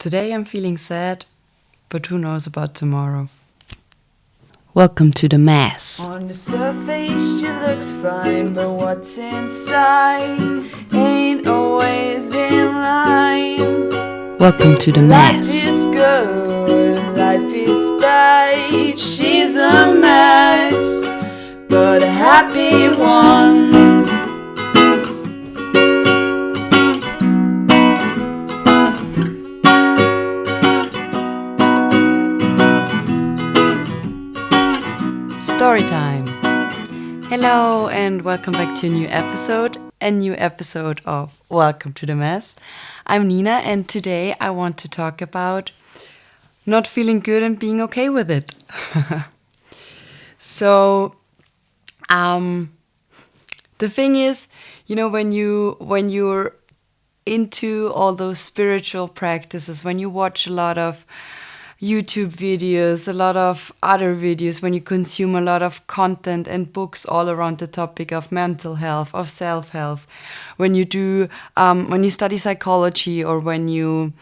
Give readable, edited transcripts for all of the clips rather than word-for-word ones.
Today I'm feeling sad, but who knows about tomorrow? Welcome to the mess. On the surface she looks fine, but what's inside ain't always in line. Welcome to the mess. Life is good, life is bad. She's a mess, but a happy one. Story time. Hello and welcome back to a new episode of Welcome to the Mess. I'm Nina and today I want to talk about not feeling good and being okay with it. So, the thing is, when you're into all those spiritual practices, when you watch a lot of YouTube videos, a lot of other videos, when you consume a lot of content and books all around the topic of mental health, of self-help, when you study psychology, or when you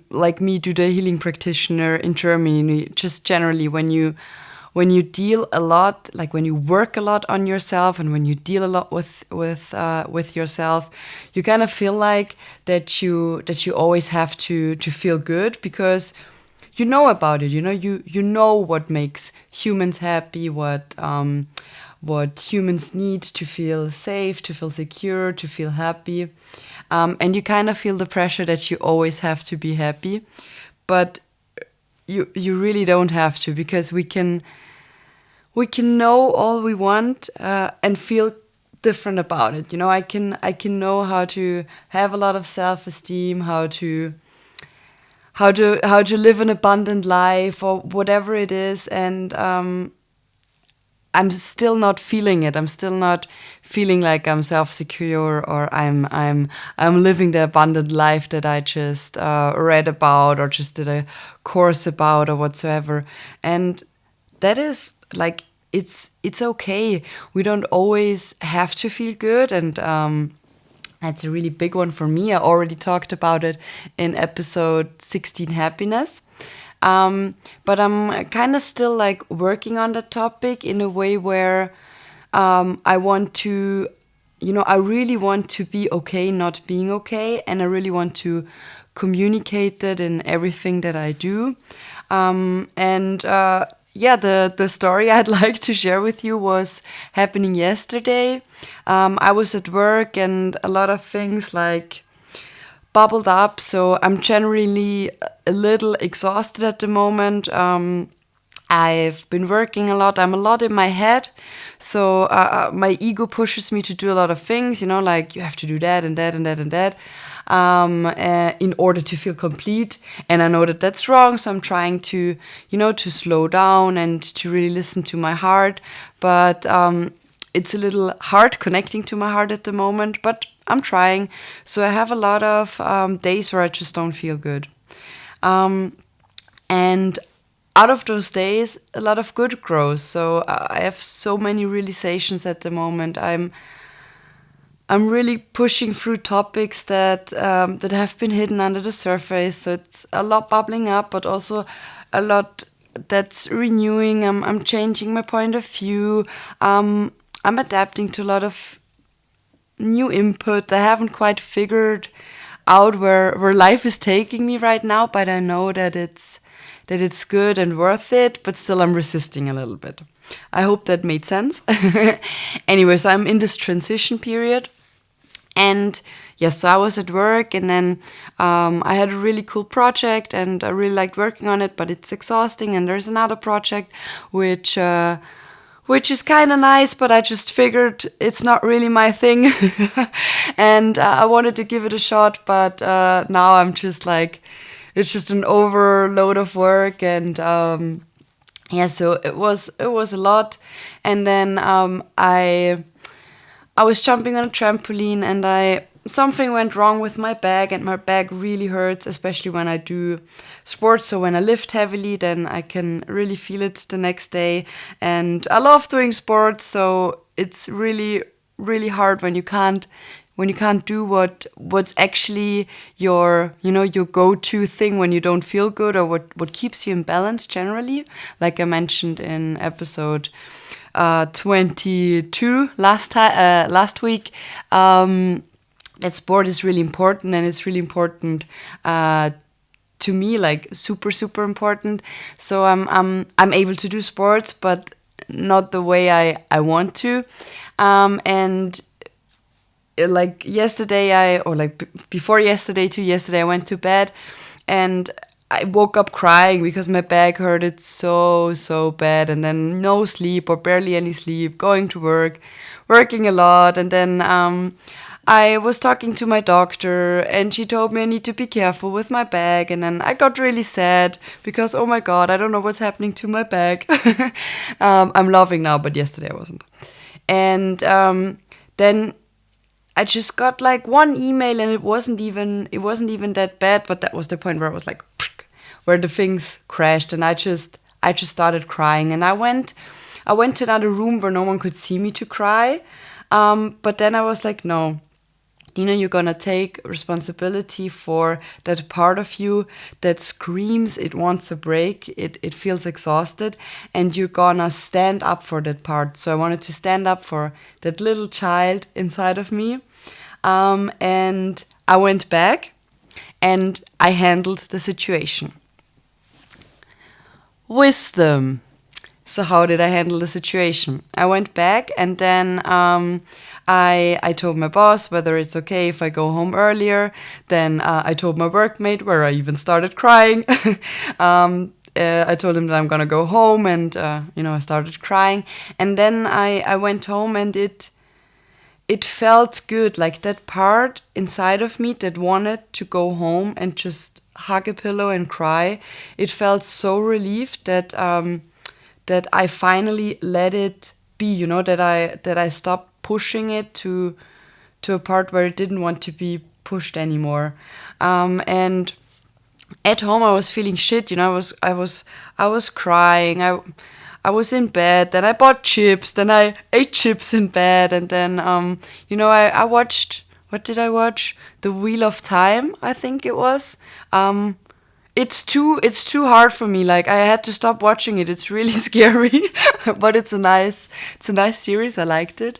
like me do the healing practitioner in Germany, just generally when you deal a lot, like when you work a lot on yourself and when you deal a lot with yourself, you kind of feel like that you always have to feel good because you know about it. You know what makes humans happy, what humans need to feel safe, to feel secure, to feel happy, and you kind of feel the pressure that you always have to be happy, but you really don't have to, because we can know all we want and feel different about it. I can know how to have a lot of self-esteem, how to live an abundant life, or whatever it is, and I'm still not feeling it. I'm still not feeling like I'm self-secure, or I'm living the abundant life that I just read about or just did a course about or whatsoever. And that is like, it's okay. We don't always have to feel good, and that's a really big one for me. I already talked about it in episode 16, happiness. But I'm kind of still like working on that topic in a way where I want to, I really want to be okay not being okay, and I really want to communicate that in everything that I do. The story I'd like to share with you was happening yesterday. I was at work and a lot of things like bubbled up, so I'm generally a little exhausted at the moment. I've been working a lot. I'm a lot in my head, so my ego pushes me to do a lot of things, like you have to do that and that and that and that in order to feel complete. And I know that that's wrong, so I'm trying to, to slow down and to really listen to my heart. But it's a little hard connecting to my heart at the moment, but I'm trying. So I have a lot of days where I just don't feel good. And out of those days, a lot of good grows. So I have so many realizations at the moment. I'm really pushing through topics that have been hidden under the surface. So it's a lot bubbling up, but also a lot that's renewing. I'm changing my point of view. I'm adapting to a lot of new input. I haven't quite figured out where life is taking me right now, but I know that it's good and worth it, but still I'm resisting a little bit. I hope that made sense. Anyway, so I'm in this transition period. And yes, so I was at work, and then I had a really cool project and I really liked working on it, but it's exhausting. And there's another project which is kind of nice, but I just figured it's not really my thing. And I wanted to give it a shot, but now I'm just like, it's just an overload of work. And so it was a lot. And then I was jumping on a trampoline, and something went wrong with my back, and my back really hurts, especially when I do sports. So when I lift heavily, then I can really feel it the next day. And I love doing sports, so it's really, really hard when you can't do what's actually your your go-to thing when you don't feel good, or what keeps you in balance generally. Like I mentioned in episode 22 last week, that sport is really important, and it's really important to me, like super super important. So I'm able to do sports, but not the way I want to, and like yesterday before yesterday to yesterday I went to bed, and I woke up crying because my back hurted so bad, and then no sleep or barely any sleep, going to work, working a lot, and then I was talking to my doctor, and she told me I need to be careful with my back, and then I got really sad because, oh my god, I don't know what's happening to my back. I'm laughing now, but yesterday I wasn't. And then I just got like one email, and it wasn't even that bad, but that was the point where I was like, where the things crashed, and I just started crying, and I went to another room where no one could see me to cry, but then I was like, no, Dina, you're gonna take responsibility for that part of you that screams it wants a break, it feels exhausted, and you're gonna stand up for that part. So I wanted to stand up for that little child inside of me, and I went back and I handled the situation. Wisdom. So how did I handle the situation? I went back, and then I told my boss whether it's okay if I go home earlier. Then I told my workmate, where I even started crying. I told him that I'm gonna go home, and I started crying. And then I went home, and it felt good, like that part inside of me that wanted to go home and just hug a pillow and cry. It felt so relieved that that I finally let it be, that I stopped pushing it to a part where it didn't want to be pushed anymore. And at home I was feeling shit, I was crying. I was in bed, then I bought chips, then I ate chips in bed, and then I watched, what did I watch? The Wheel of Time, I think it was. It's too hard for me. Like, I had to stop watching it. It's really scary, but it's a nice series. I liked it.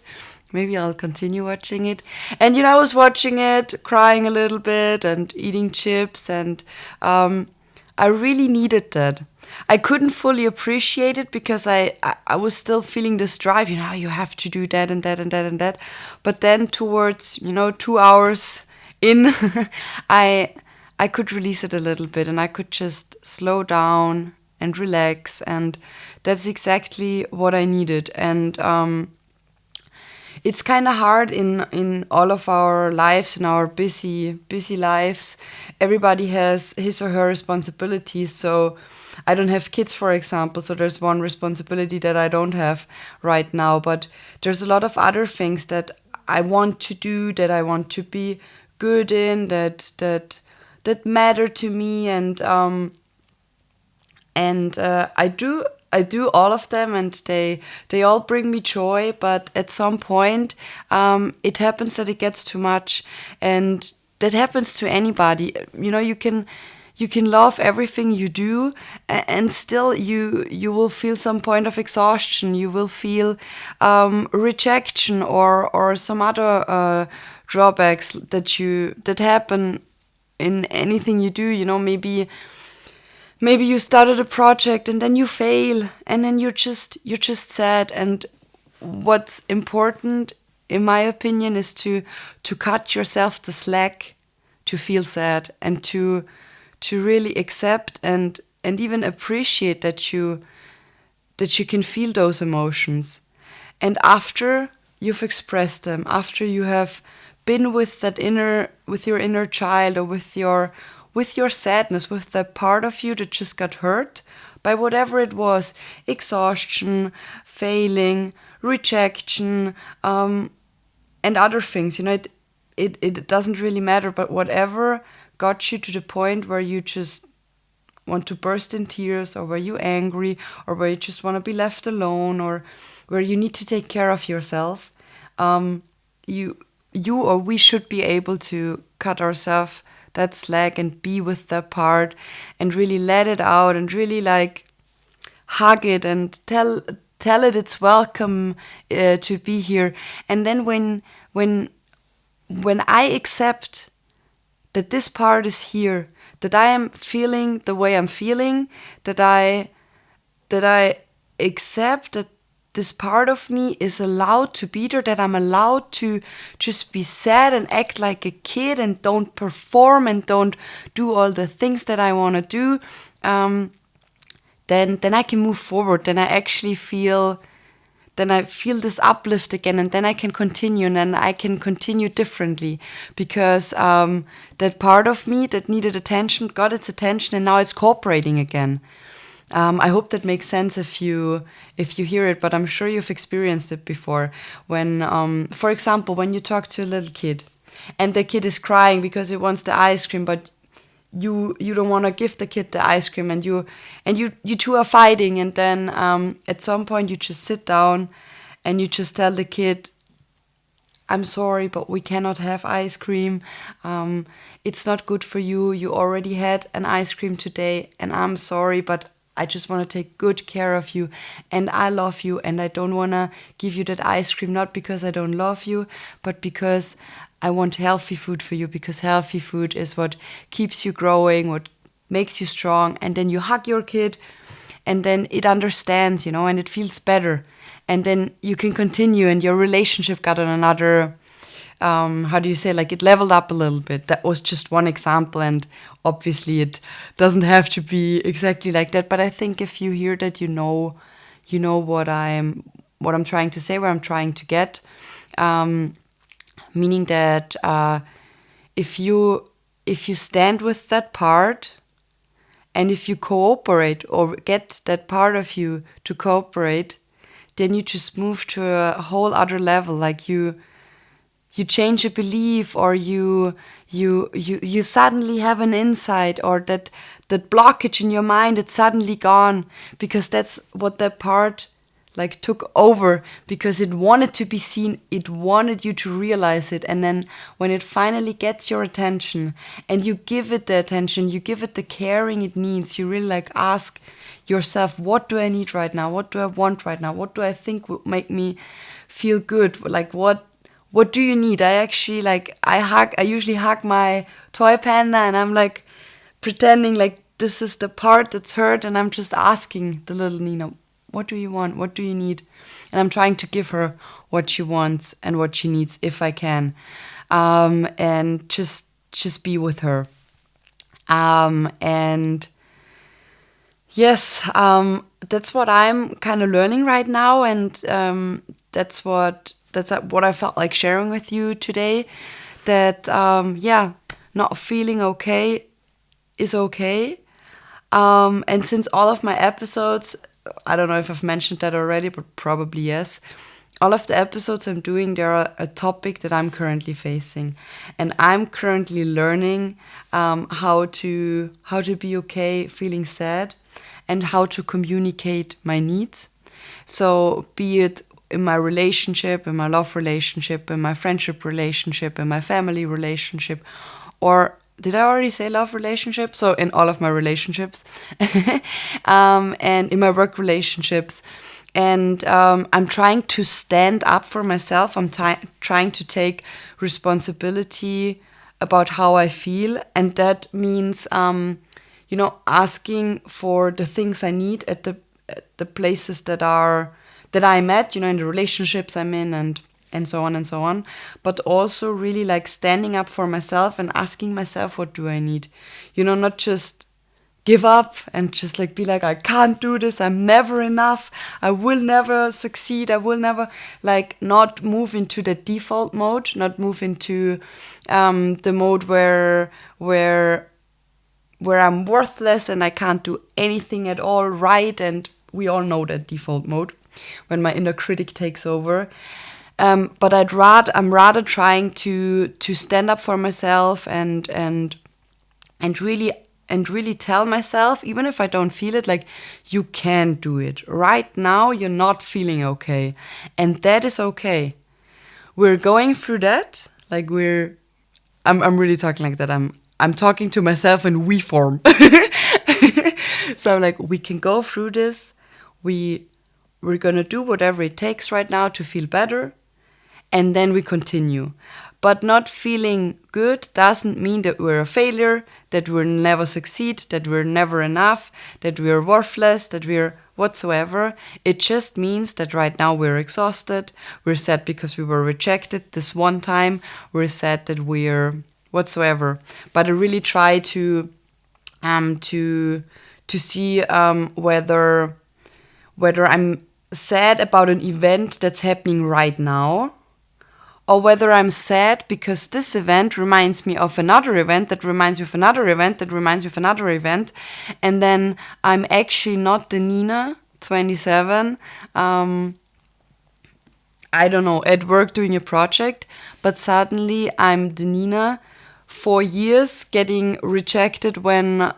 Maybe I'll continue watching it. And I was watching it, crying a little bit, and eating chips, and I really needed that. I couldn't fully appreciate it because I was still feeling this drive. You have to do that and that and that and that. But then towards 2 hours in, I could release it a little bit, and I could just slow down and relax, and that's exactly what I needed. And it's kind of hard in all of our lives, in our busy lives. Everybody has his or her responsibilities. So I don't have kids, for example, so there's one responsibility that I don't have right now. But there's a lot of other things that I want to do, that I want to be good in, that matter to me, and I do all of them, and they all bring me joy. But at some point, it happens that it gets too much, and that happens to anybody. You can love everything you do, and still you will feel some point of exhaustion. You will feel rejection or some other drawbacks that happen in anything you do. Maybe you started a project and then you fail, and then you're just sad. And what's important, in my opinion, is to cut yourself the slack to feel sad, and to really accept and even appreciate that you can feel those emotions. And after you've expressed them, after you have been with your inner child, or with your sadness, with that part of you that just got hurt by whatever it was, exhaustion, failing, rejection, and other things, it doesn't really matter, but whatever got you to the point where you just want to burst in tears, or where you're angry, or where you just want to be left alone, or where you need to take care of yourself, you you or we should be able to cut ourselves that slack and be with that part and really let it out and really like hug it and tell it it's welcome to be here. And then when I accept that this part is here, that I am feeling the way I'm feeling, that I accept that this part of me is allowed to be there, that I'm allowed to just be sad and act like a kid and don't perform and don't do all the things that I want to do, then I can move forward. Then I feel this uplift again, and then I can continue, and then I can continue differently, because that part of me that needed attention got its attention, and now it's cooperating again. I hope that makes sense if you hear it, but I'm sure you've experienced it before. When, for example, when you talk to a little kid, and the kid is crying because he wants the ice cream, but you don't want to give the kid the ice cream, and you two are fighting, and then at some point you just sit down and you just tell the kid, I'm sorry, but we cannot have ice cream. It's not good for you. You already had an ice cream today, and I'm sorry, but I just want to take good care of you, and I love you, and I don't want to give you that ice cream, not because I don't love you, but because I want healthy food for you, because healthy food is what keeps you growing, what makes you strong. And then you hug your kid, and then it understands, and it feels better. And then you can continue, and your relationship got on another, it leveled up a little bit. That was just one example, and obviously it doesn't have to be exactly like that. But I think if you hear that, you know what I'm trying to say, where I'm trying to get. Meaning that if you stand with that part, and if you cooperate or get that part of you to cooperate, then you just move to a whole other level. Like you change a belief, or you suddenly have an insight, or that blockage in your mind, it's suddenly gone, because that's what that part took over, because it wanted to be seen, it wanted you to realize it. And then when it finally gets your attention, and you give it the attention, you give it the caring it needs, you really ask yourself, what do I need right now? What do I want right now? What do I think would make me feel good? What do you need? I usually hug my toy panda, and I'm pretending this is the part that's hurt, and I'm just asking the little Nina, what do you want? What do you need? And I'm trying to give her what she wants and what she needs, if I can, and just be with her. And yes, that's what I'm kind of learning right now, and that's what I felt like sharing with you today. That not feeling okay is okay. And since all of my episodes, I don't know if I've mentioned that already, but probably yes, all of the episodes I'm doing, there are a topic that I'm currently facing, and I'm currently learning how to be okay feeling sad, and how to communicate my needs. So be it in my relationship, in my love relationship, in my friendship relationship, in my family relationship, or did I already say love relationship? So in all of my relationships, and in my work relationships. And I'm trying to stand up for myself. I'm trying to take responsibility about how I feel. And that means, asking for the things I need at the places that I'm at, in the relationships I'm in, and so on and so on. But also really standing up for myself and asking myself, what do I need? Not just give up and just be I can't do this, I'm never enough, I will never succeed, I will never, not move into the default mode, not move into the mode where I'm worthless and I can't do anything at all right. And we all know that default mode, when my inner critic takes over. But I'm rather trying to stand up for myself and really tell myself, even if I don't feel it, you can do it. Right now, you're not feeling okay, and that is okay. We're going through that. Like I'm really talking like that. I'm talking to myself in we form. So I'm like, we can go through this. We're gonna do whatever it takes right now to feel better, and then we continue. But not feeling good doesn't mean that we're a failure, that we'll never succeed, that we're never enough, that we're worthless, that we're whatsoever. It just means that right now we're exhausted, we're sad because we were rejected this one time, we're sad that we're whatsoever. But I really try to see whether I'm sad about an event that's happening right now, or whether I'm sad because this event reminds me of another event that reminds me of another event that reminds me of another event, and then I'm actually not the Nina, 27, I don't know, at work doing a project, but suddenly I'm the Nina, 4 years, getting rejected when,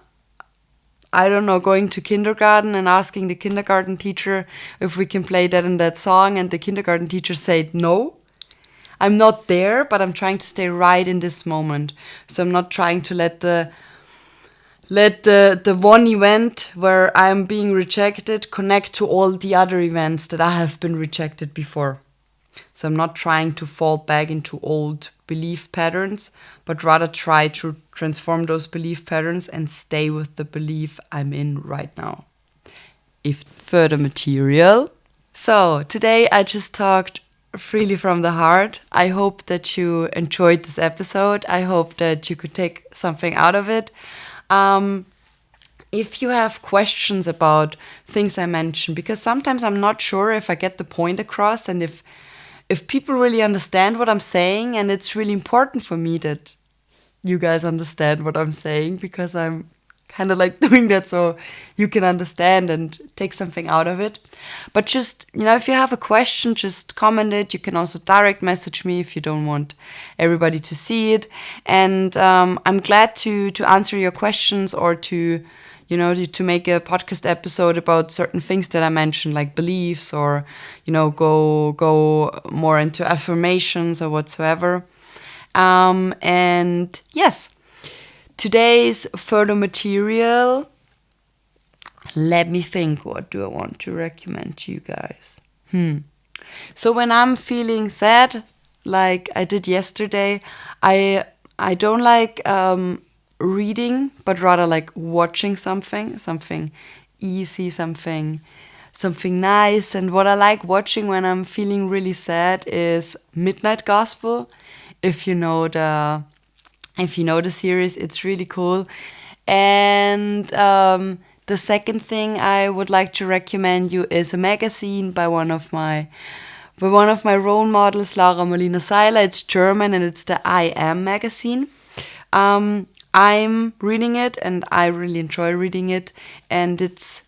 I don't know, going to kindergarten and asking the kindergarten teacher if we can play that and that song, and the kindergarten teacher said no. I'm not there, but I'm trying to stay right in this moment. So I'm not trying to let the one event where I'm being rejected connect to all the other events that I have been rejected before. So I'm not trying to fall back into old belief patterns, but rather try to transform those belief patterns and stay with the belief I'm in right now. If further material. So today I just talked freely from the heart. I hope that you enjoyed this episode. I hope that you could take something out of it. If you have questions about things I mentioned, because sometimes I'm not sure if I get the point across and if people really understand what I'm saying, and it's really important for me that you guys understand what I'm saying, because I'm kind of like doing that so you can understand and take something out of it. But just, if you have a question, just comment it. You can also direct message me if you don't want everybody to see it. And I'm glad to answer your questions, or to make a podcast episode about certain things that I mentioned, like beliefs, or, go more into affirmations or whatsoever. And yes, today's further material, let me think, what do I want to recommend to you guys? So when I'm feeling sad, like I did yesterday, I don't like reading, but rather like watching something easy, something nice. And what I like watching when I'm feeling really sad is Midnight Gospel. If you know the series, it's really cool. And the second thing I would like to recommend you is a magazine by one of my role models, Laura Molina Seiler. It's German, and it's the I Am magazine. I'm reading it, and I really enjoy reading it. And it's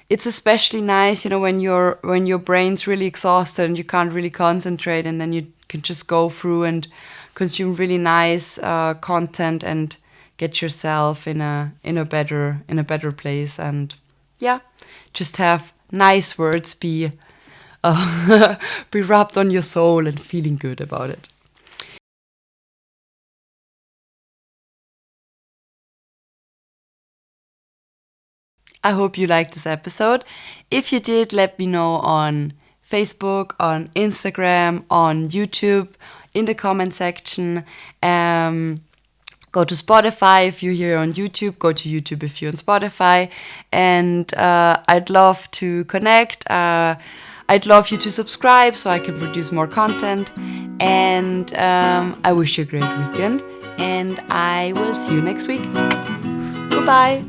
especially nice, when your brain's really exhausted and you can't really concentrate, and then you can just go through and consume really nice content and get yourself in a better place, and just have nice words be rubbed on your soul and feeling good about it. I hope you liked this episode. If you did, let me know on Facebook, on Instagram, on YouTube, in the comment section. Go to Spotify if you're here on YouTube. Go to YouTube if you're on Spotify. And I'd love to connect. I'd love you to subscribe so I can produce more content. And I wish you a great weekend. And I will see you next week. Goodbye.